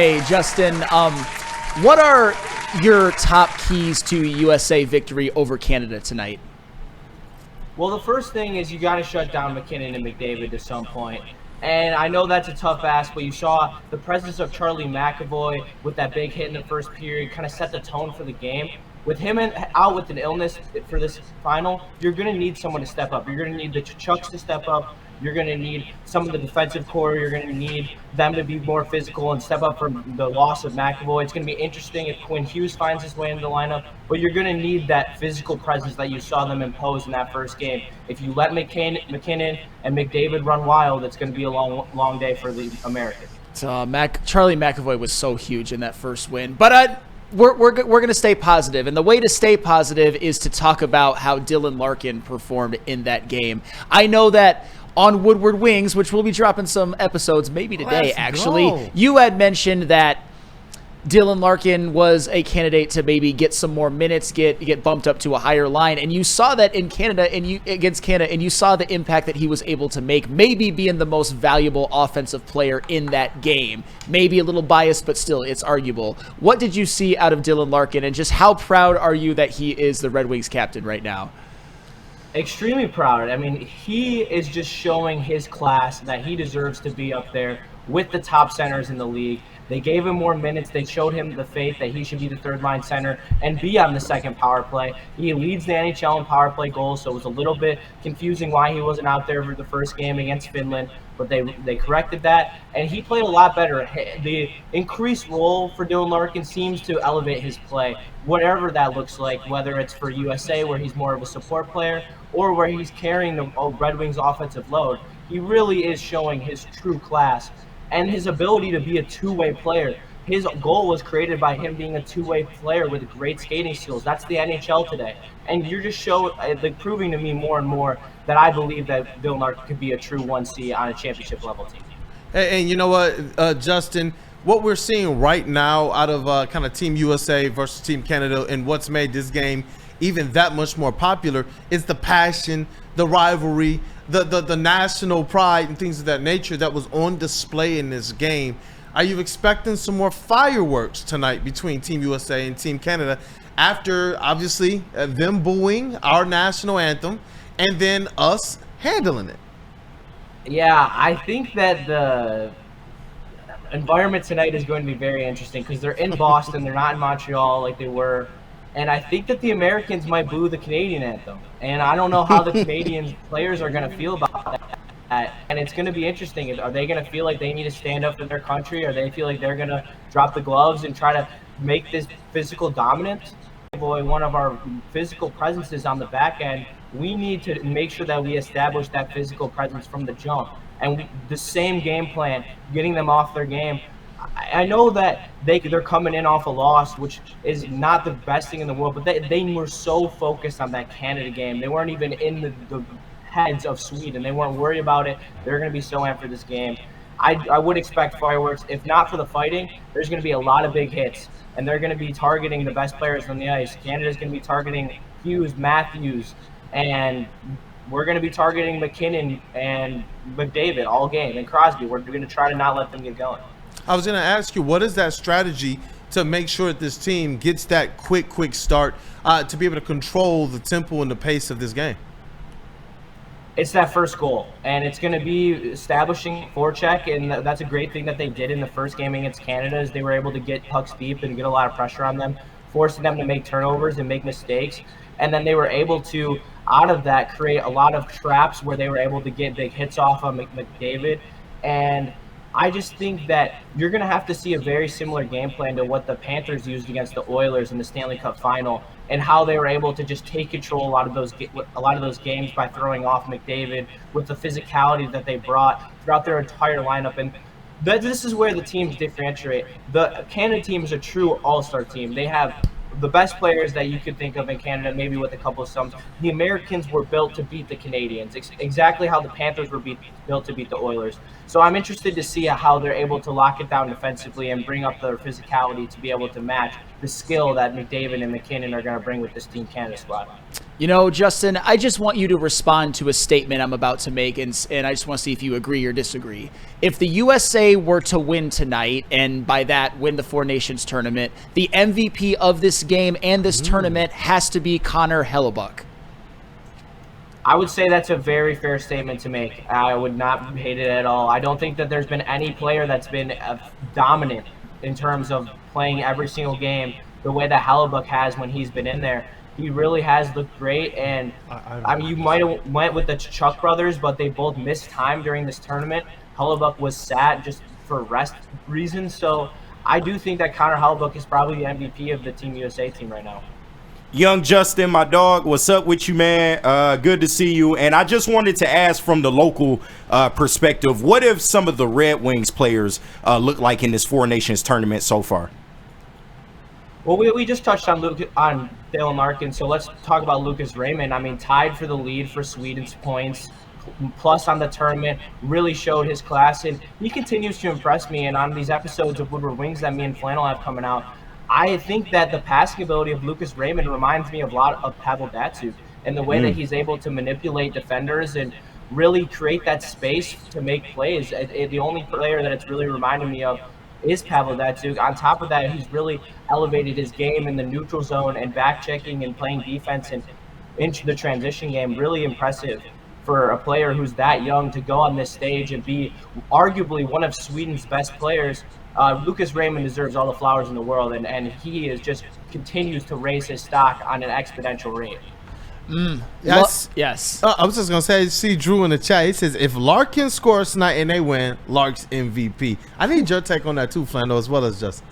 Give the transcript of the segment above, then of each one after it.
Hey, Justin, what are your top keys to USA victory over Canada tonight? Well, the first thing is you got to shut down McKinnon and McDavid to some point. And I know that's a tough ask, but you saw the presence of Charlie McAvoy with that big hit in the first period kind of set the tone for the game. With him out with an illness for this final, you're going to need someone to step up. You're going to need the Chucks to step up. You're going to need some of the defensive core. You're going to need them to be more physical and step up from the loss of McAvoy. It's going to be interesting if Quinn Hughes finds his way into the lineup, but you're going to need that physical presence that you saw them impose in that first game. If you let McKinnon and McDavid run wild, it's going to be a long day for the Americans. Charlie McAvoy was so huge in that first win, but we're going to stay positive, and the way to stay positive is to talk about how Dylan Larkin performed in that game. I know that on Woodward Wings, which we'll be dropping some episodes maybe today, actually, you had mentioned that Dylan Larkin was a candidate to maybe get some more minutes, get bumped up to a higher line, and you saw that in Canada against Canada, and you saw the impact that he was able to make, maybe being the most valuable offensive player in that game. Maybe a little biased, but still, it's arguable. What did you see out of Dylan Larkin, and just how proud are you that he is the Red Wings captain right now? Extremely proud. I mean, he is just showing his class that he deserves to be up there with the top centers in the league. They gave him more minutes. They showed him the faith that he should be the third-line center and be on the second power play. He leads the NHL in power play goals, so it was a little bit confusing why he wasn't out there for the first game against Finland, but they corrected that, and he played a lot better. The increased role for Dylan Larkin seems to elevate his play, whatever that looks like, whether it's for USA where he's more of a support player or where he's carrying the Red Wings offensive load. He really is showing his true class and his ability to be a two-way player. His goal was created by him being a two-way player with great skating skills. That's the NHL today. And you're just proving to me more and more that I believe that Dylan Larkin could be a true 1C on a championship level team. And you know what, Justin, what we're seeing right now out of kind of Team USA versus Team Canada and what's made this game even that much more popular is the passion, the rivalry, the national pride and things of that nature that was on display in this game. Are you expecting some more fireworks tonight between Team USA and Team Canada after, obviously, them booing our national anthem and then us handling it? Yeah, I think that the environment tonight is going to be very interesting because they're in Boston. They're not in Montreal like they were. And I think that the Americans might boo the Canadian anthem. And I don't know how the Canadian players are going to feel about that. And it's going to be interesting. Are they going to feel like they need to stand up for their country? Or they feel like they're going to drop the gloves and try to make this physical dominance? Boy, one of our physical presences on the back end, we need to make sure that we establish that physical presence from the jump. And the same game plan, getting them off their game. I know that they're coming in off a loss, which is not the best thing in the world, but they were so focused on that Canada game. They weren't even in the heads of Sweden. They weren't worried about it. They're going to be so amped for this game. I would expect fireworks. If not for the fighting, there's going to be a lot of big hits, and they're going to be targeting the best players on the ice. Canada's going to be targeting Hughes, Matthews, and we're going to be targeting McKinnon and McDavid all game, and Crosby. We're going to try to not let them get going. I was going to ask you, what is that strategy to make sure that this team gets that quick start to be able to control the tempo and the pace of this game? It's that first goal, and it's going to be establishing forecheck, and that's a great thing that they did in the first game against Canada is they were able to get pucks deep and get a lot of pressure on them, forcing them to make turnovers and make mistakes, and then they were able to, out of that, create a lot of traps where they were able to get big hits off of McDavid, and I just think that you're going to have to see a very similar game plan to what the Panthers used against the Oilers in the Stanley Cup Final, and how they were able to just take control a lot of those games by throwing off McDavid with the physicality that they brought throughout their entire lineup. And this is where the teams differentiate. The Canada team is a true all-star team. They have the best players that you could think of in Canada, maybe with a couple of sums. The Americans were built to beat the Canadians, exactly how the Panthers were built to beat the Oilers. So I'm interested to see how they're able to lock it down defensively and bring up their physicality to be able to match the skill that McDavid and McKinnon are going to bring with this Team Canada squad. You know, Justin, I just want you to respond to a statement I'm about to make, and I just want to see if you agree or disagree. If the USA were to win tonight, and by that win the Four Nations tournament, the MVP of this game and this tournament has to be Connor Hellebuyck. I would say that's a very fair statement to make. I would not hate it at all. I don't think that there's been any player that's been dominant in terms of playing every single game the way that Hellebuyck has when he's been in there. He really has looked great, and I mean, you might have went with the Chuck brothers, but they both missed time during this tournament. Hellebuyck was sat just for rest reasons, so I do think that Connor Hellebuyck is probably the MVP of the Team USA team right now. Young Justin, my dog, what's up with you, man? Good to see you. And I just wanted to ask from the local perspective, what if some of the Red Wings players look like in this Four Nations tournament so far? Well, we just touched on Dylan Larkin, so let's talk about Lucas Raymond. I mean, tied for the lead for Sweden's points, plus on the tournament, really showed his class, and he continues to impress me. And on these episodes of Woodward Wings that me and Flannel have coming out, I think that the passing ability of Lucas Raymond reminds me a lot of Pavel Datsyuk, and the way that he's able to manipulate defenders and really create that space to make plays. The only player that it's really reminded me of is Pavel Datsyuk. On top of that, he's really elevated his game in the neutral zone and back checking and playing defense and into the transition game. Really impressive for a player who's that young to go on this stage and be arguably one of Sweden's best players. Lucas Raymond deserves all the flowers in the world, and he is just continues to raise his stock on an exponential rate. Yes. Yes. I was just gonna say, see Drew in the chat. He says if Larkin scores tonight and they win, Lark's MVP. I need your take on that too, Flando, as well as Justin.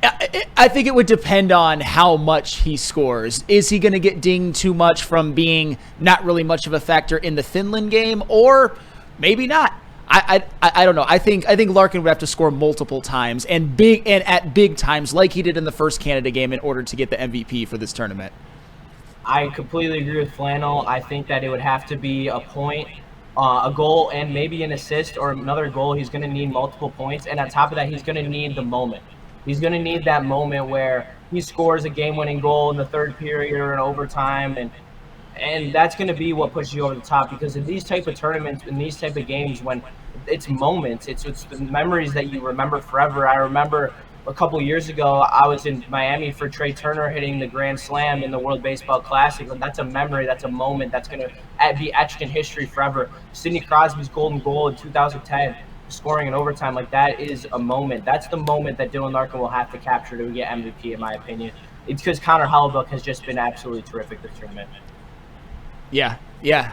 I think it would depend on how much he scores. Is he going to get dinged too much from being not really much of a factor in the Finland game, or maybe not? I don't know. I think Larkin would have to score multiple times and at big times like he did in the first Canada game in order to get the MVP for this tournament. I completely agree with Flannel. I think that it would have to be a point, a goal, and maybe an assist or another goal. He's going to need multiple points, and on top of that, he's going to need the moment. He's going to need that moment where he scores a game-winning goal in the third period or in overtime, and that's going to be what pushes you over the top, because in these type of tournaments, in these type of games, when it's moments, it's the memories that you remember forever. I remember a couple of years ago, I was in Miami for Trey Turner hitting the Grand Slam in the World Baseball Classic. That's a memory, that's a moment that's going to be etched in history forever. Sidney Crosby's golden goal in 2010, scoring in overtime, like that is a moment. That's the moment that Dylan Larkin will have to capture to get MVP, in my opinion. It's because Connor Hellebuyck has just been absolutely terrific this tournament. Yeah.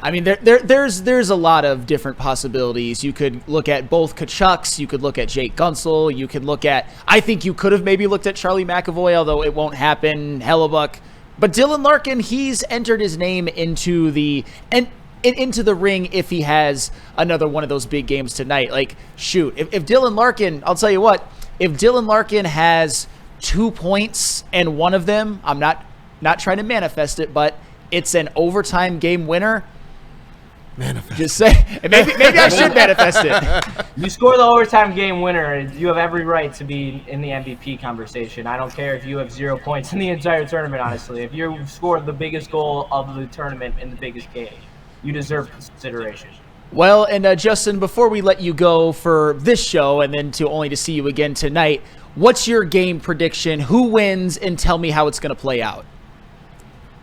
I mean, there's a lot of different possibilities. You could look at both Kachucks. You could look at Jake Gunsel. You could look at, I think you could have maybe looked at Charlie McAvoy, although it won't happen, Hellebuyck. But Dylan Larkin, he's entered his name into the ring if he has another one of those big games tonight. Like, shoot, if Dylan Larkin, I'll tell you what, if Dylan Larkin has 2 points and one of them, I'm not trying to manifest it, but it's an overtime game winner. Manifest. Just say, maybe I should manifest it. You score the overtime game winner, you have every right to be in the MVP conversation. I don't care if you have 0 points in the entire tournament, honestly. If you scored the biggest goal of the tournament in the biggest game, you deserve consideration. Well, and Justin, before we let you go for this show and then to see you again tonight, what's your game prediction? Who wins, and tell me how it's going to play out.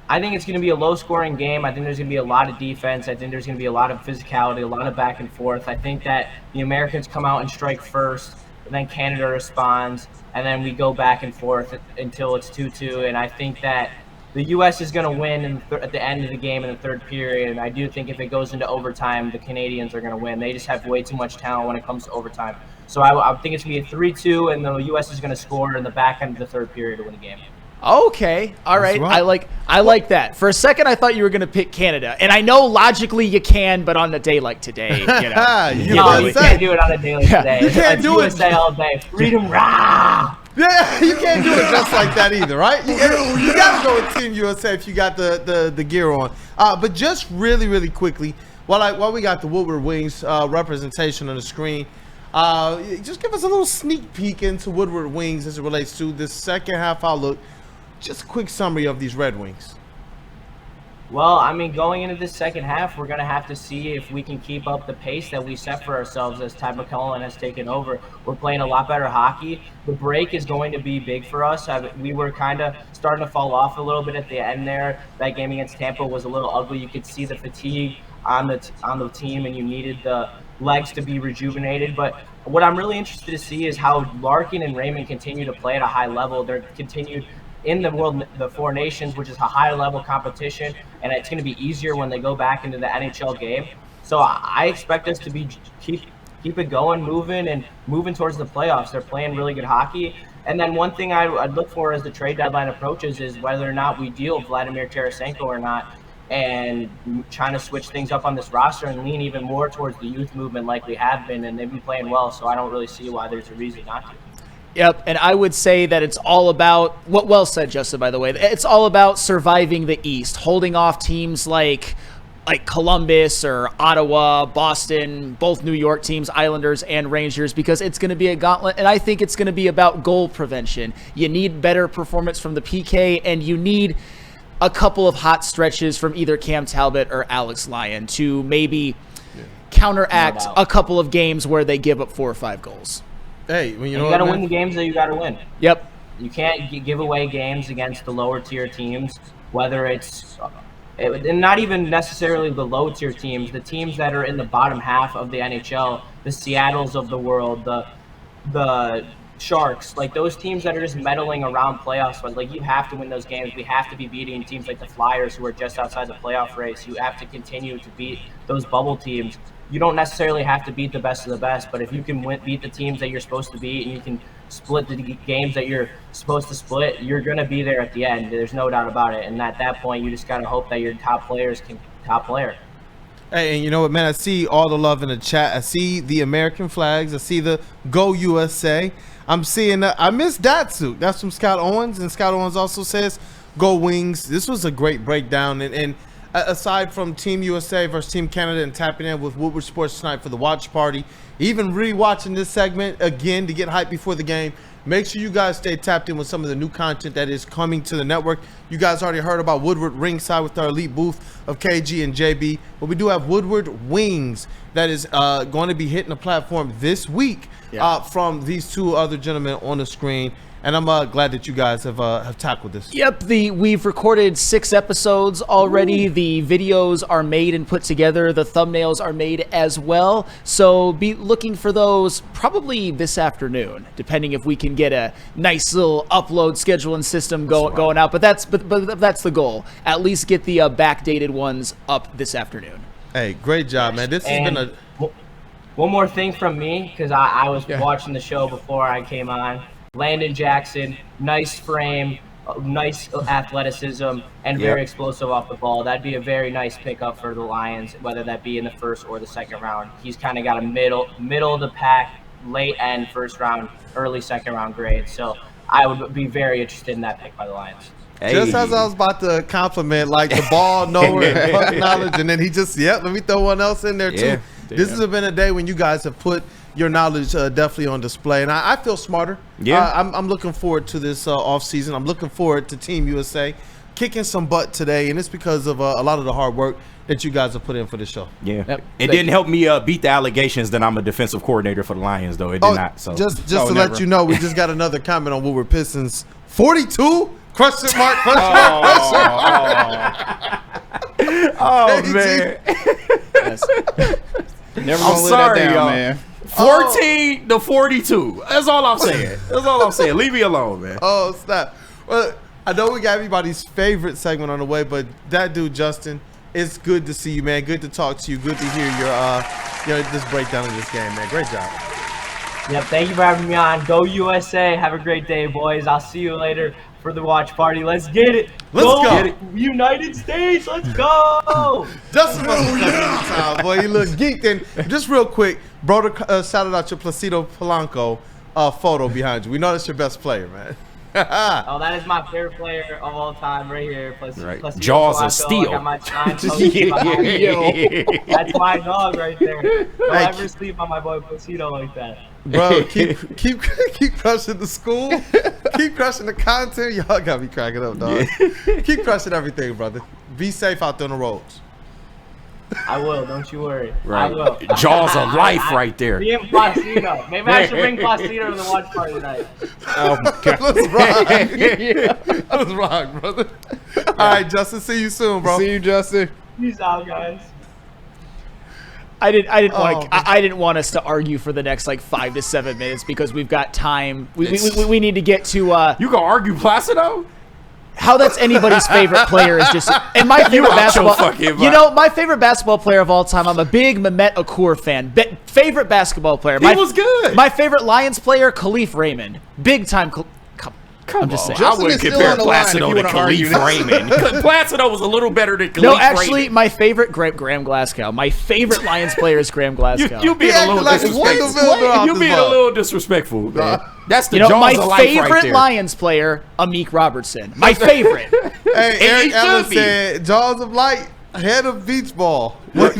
I think it's going to be a low-scoring game. I think there's going to be a lot of defense. I think there's going to be a lot of physicality, a lot of back and forth. I think that the Americans come out and strike first, and then Canada responds, and then we go back and forth until it's 2-2. And I think that the U.S. is going to win at the end of the game in the third period. And I do think if it goes into overtime, the Canadians are going to win. They just have way too much talent when it comes to overtime. So I think it's going to be a 3-2, and the U.S. is going to score in the back end of the third period to win the game. Okay, all right. I like that. For a second, I thought you were going to pick Canada, and I know logically you can, but on a day like today, you know, you can't do it on a day like today. You can't do it all day. Freedom, rah! Yeah, you can't do it just like that either, right? You got to go with Team USA if you got the gear on. But just really quickly, while we got the Woodward Wings representation on the screen, just give us a little sneak peek into Woodward Wings as it relates to this second half outlook. Just a quick summary of these Red Wings. Well, I mean, going into this second half, we're going to have to see if we can keep up the pace that we set for ourselves as Ty McCullough has taken over. We're playing a lot better hockey. The break is going to be big for us. We were kind of starting to fall off a little bit at the end there. That game against Tampa was a little ugly. You could see the fatigue on the team, and you needed the legs to be rejuvenated. But what I'm really interested to see is how Larkin and Raymond continue to play at a high level. They're continued in the Four Nations, which is a higher level competition, and it's going to be easier when they go back into the NHL game. So I expect us to keep it going, moving towards the playoffs. They're playing really good hockey. And then one thing I'd look for as the trade deadline approaches is whether or not we deal Vladimir Tarasenko or not, and trying to switch things up on this roster and lean even more towards the youth movement like we have been, and they've been playing well, so I don't really see why there's a reason not to. Yep, and I would say that it's all about, what well said, Justin, by the way, it's all about surviving the East, holding off teams like Columbus or Ottawa, Boston, both New York teams, Islanders and Rangers, because it's going to be a gauntlet, and I think it's going to be about goal prevention. You need better performance from the PK, and you need a couple of hot stretches from either Cam Talbot or Alex Lyon to maybe counteract a couple of games where they give up 4 or 5 goals. Hey, well, you got to win the games that you got to win. Yep. You can't give away games against the lower tier teams, whether and not even necessarily the low tier teams, the teams that are in the bottom half of the NHL, the Seattles of the world, the Sharks, like those teams that are just meddling around playoffs. But like, you have to win those games. We have to be beating teams like the Flyers, who are just outside the playoff race. You have to continue to beat those bubble teams. You don't necessarily have to beat the best of the best, but if you can beat the teams that you're supposed to beat, and you can split the games that you're supposed to split, you're going to be there at the end. There's no doubt about it. And at that point, you just got to hope that your top players can top player. Hey, and you know what, man? I see all the love in the chat. I see the American flags. I see the Go USA. I'm seeing I miss Datsu. That's from Scott Owens, and Scott Owens also says Go Wings. This was a great breakdown, and aside from Team USA versus Team Canada and tapping in with Woodward Sports tonight for the watch party, even re-watching this segment again to get hyped before the game, make sure you guys stay tapped in with some of the new content that is coming to the network. You guys already heard about Woodward ringside with our elite booth of KG and JB, but we do have Woodward Wings that is going to be hitting the platform this week from these 2 other gentlemen on the screen. And I'm glad that you guys have tackled this. Yep, we've recorded 6 episodes already. Ooh. The videos are made and put together. The thumbnails are made as well. So be looking for those probably this afternoon, depending if we can get a nice little upload scheduling system going out. But that's the goal. At least get the backdated ones up this afternoon. Hey, great job, man. This has been a... One more thing from me, because I was watching the show before I came on. Landon Jackson, nice frame, nice athleticism, and very explosive off the ball. That'd be a very nice pickup for the Lions, whether that be in the first or the second round. He's kind of got a middle of the pack, late end first round, early second round grade. So I would be very interested in that pick by the Lions. Hey. Just as I was about to compliment, like the ball nowhere, knowledge, and then he just, let me throw one else in there too. Yeah. This has been a day when you guys have put your knowledge definitely on display, and I feel smarter. I'm looking forward to this off season. I'm looking forward to Team USA kicking some butt today, and it's because of a lot of the hard work that you guys have put in for the show. It didn't help me beat the allegations that I'm a defensive coordinator for the Lions, though. It did not. So just to let you know, we just got another comment on Woodward Pistons. 42 question mark. Oh man. Never gonna live that down, man. 14 to 42. That's all I'm saying. Leave me alone, man. Oh, stop. Well, I know we got everybody's favorite segment on the way, but that dude, Justin, it's good to see you, man. Good to talk to you. Good to hear your this breakdown of this game, man. Great job. Yep, thank you for having me on. Go USA. Have a great day, boys. I'll see you later for the watch party. Let's get it. Let's go. Get it. United States. Let's go. Justin, boy, you look geeked. And just real quick, bro, shouted out your Placido Polanco photo behind you. We know that's your best player, man. Oh, that is my favorite player of all time right here. Placido Jaws Polanco. of Steel. I got my That's my dog right there. Don't ever sleep on my boy Placido like that. Bro, keep crushing the school. Keep crushing the content. Y'all got me cracking up, dog. Keep crushing everything, brother. Be safe out there on the roads. I will. Don't you worry. Right. I will. Jaws of life right there. Me and Placido. Maybe I should bring Placido to the watch party tonight. Oh my God. Let's rock. Let's rock, brother. All right, Justin. See you soon, bro. See you, Justin. Peace out, guys. I didn't want Oh, I didn't want us to argue for the next like 5 to 7 minutes because we've got time. We need to get to You gonna argue Placido? how that's anybody's favorite player is just and my favorite out your basketball. fucking You know, my favorite basketball player of all time. I'm a big Mehmet Okur fan. Favorite basketball player. He was good. My favorite Lions player, Khalif Raymond. Big time. I'm just saying. I Justin wouldn't is still compare on the line if Placido you to wanna argue Khalif this. Raymond. Placido was a little better than Khalif No, actually, Raymond. my favorite Graham Glasgow. My favorite Lions player is Graham Glasgow. You being a acting little like a disrespectful. Wonderville off You this being a ball. little disrespectful, man. That's the You know, jaws my of life right favorite there. Lions player, Amik Robertson. My favorite. Hey, he Eric should Ellis be. said, Jaws of Light, head of beach ball. What?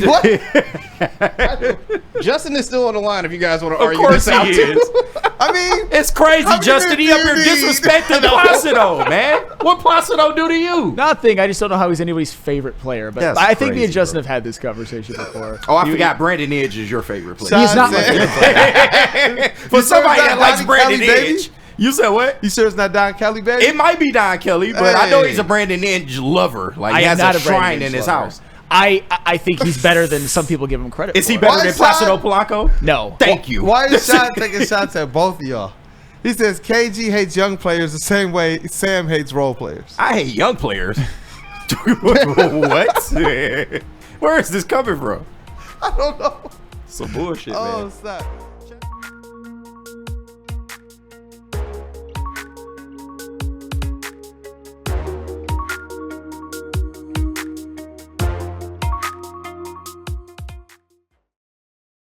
Justin is still on the line if you guys want to Of argue course this out. he too. is. I mean, It's crazy, How many Justin. He up here minutes do you need? disrespecting Placido, man. What Placido do to you? Nothing. I just don't know how he's anybody's favorite player. But That's I think me crazy, and Justin bro. have had this conversation before. Oh, I forgot Brandon Edge is your favorite player. Sean He's not my said- favorite For somebody it's that not likes Donnie Brandon Kelly, baby? Edge. You said what? You sure it's not Don Kelly, baby? It might be Don Kelly, but I know Hey. he's a Brandon Edge lover. Like I he am has not a a Brandon shrine Edge in his lover. house. I think he's better than some people give him credit Is for. he better Why than is Sean- Placido Polanco? No. Thank you. Why is Sean taking shots at both of y'all? He says KG hates young players the same way Sam hates role players. I hate young players. What? Where is this coming from? I don't know. Some bullshit, Oh, man. stop.